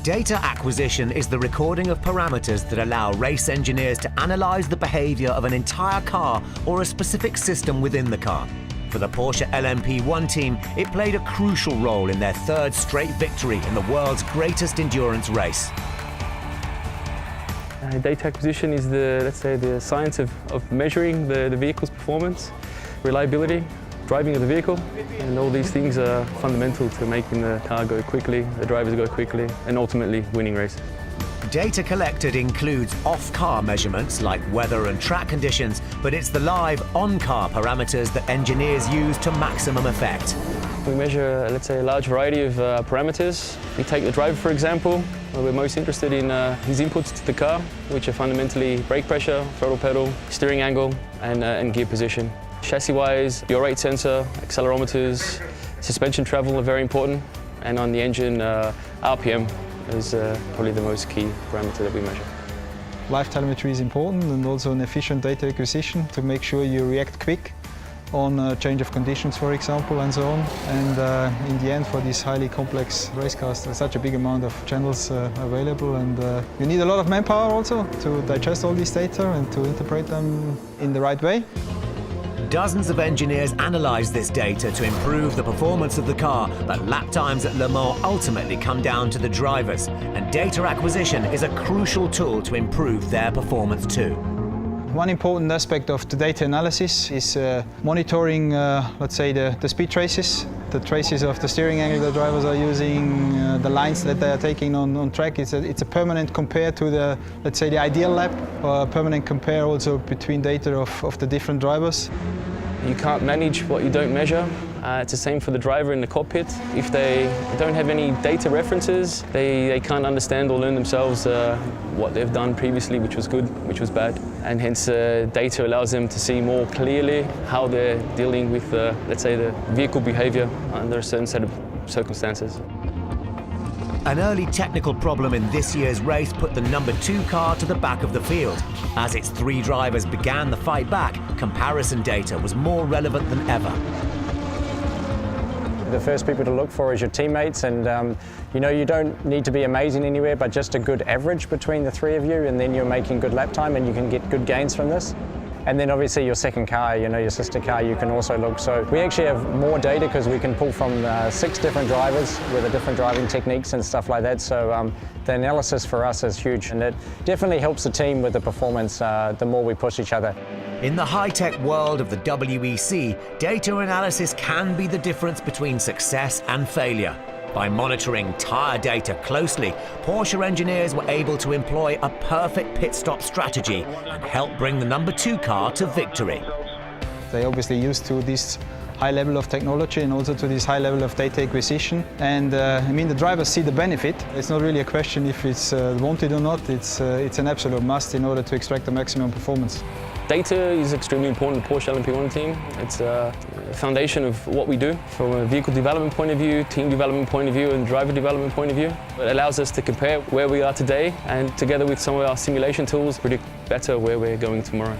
Data acquisition is the recording of parameters that allow race engineers to analyze the behavior of an entire car or a specific system within the car. For the Porsche LMP1 team, it played a crucial role in their third straight victory in the world's greatest endurance race. Data acquisition is the science of measuring the vehicle's performance, reliability, driving of the vehicle, and all these things are fundamental to making the car go quickly, the drivers go quickly, and ultimately winning races. Data collected includes off-car measurements like weather and track conditions, but it's the live on-car parameters that engineers use to maximum effect. We measure, a large variety of parameters. We take the driver, for example. We're most interested in his inputs to the car, which are fundamentally brake pressure, throttle pedal, steering angle, and gear position. Chassis-wise, yaw rate sensor, accelerometers, suspension travel are very important, and on the engine, RPM is probably the most key parameter that we measure. Live telemetry is important, and also an efficient data acquisition to make sure you react quick on change of conditions, for example, and so on. And in the end, for these highly complex race cars, there's such a big amount of channels available, and you need a lot of manpower also to digest all these data and to interpret them in the right way. Dozens of engineers analyze this data to improve the performance of the car, but lap times at Le Mans ultimately come down to the drivers, and data acquisition is a crucial tool to improve their performance too. One important aspect of the data analysis is monitoring, the speed traces, the traces of the steering angle the drivers are using, the lines that they are taking on track. It's a permanent compare to the, the ideal lap, or a permanent compare also between data of the different drivers. You can't manage what you don't measure. It's the same for the driver in the cockpit. If they don't have any data references, they can't understand or learn themselves what they've done previously, which was good, which was bad. And hence data allows them to see more clearly how they're dealing with, the vehicle behavior under a certain set of circumstances. An early technical problem in this year's race put the number 2 car to the back of the field. As its 3 drivers began the fight back, comparison data was more relevant than ever. The first people to look for is your teammates, and you don't need to be amazing anywhere, but just a good average between the 3 of you, and then you're making good lap time and you can get good gains from this. And then obviously your second car, your sister car, you can also look. So we actually have more data because we can pull from 6 different drivers with the different driving techniques and stuff like that. So the analysis for us is huge, and it definitely helps the team with the performance the more we push each other. In the high-tech world of the WEC, data analysis can be the difference between success and failure. By monitoring tyre data closely, Porsche engineers were able to employ a perfect pit stop strategy and help bring the number 2 car to victory. They're obviously used to this high level of technology and also to this high level of data acquisition. And the drivers see the benefit. It's not really a question if it's wanted or not. It's an absolute must in order to extract the maximum performance. Data is extremely important to the Porsche LMP1 team. It's a foundation of what we do from a vehicle development point of view, team development point of view, and driver development point of view. It allows us to compare where we are today and together with some of our simulation tools, predict better where we're going tomorrow.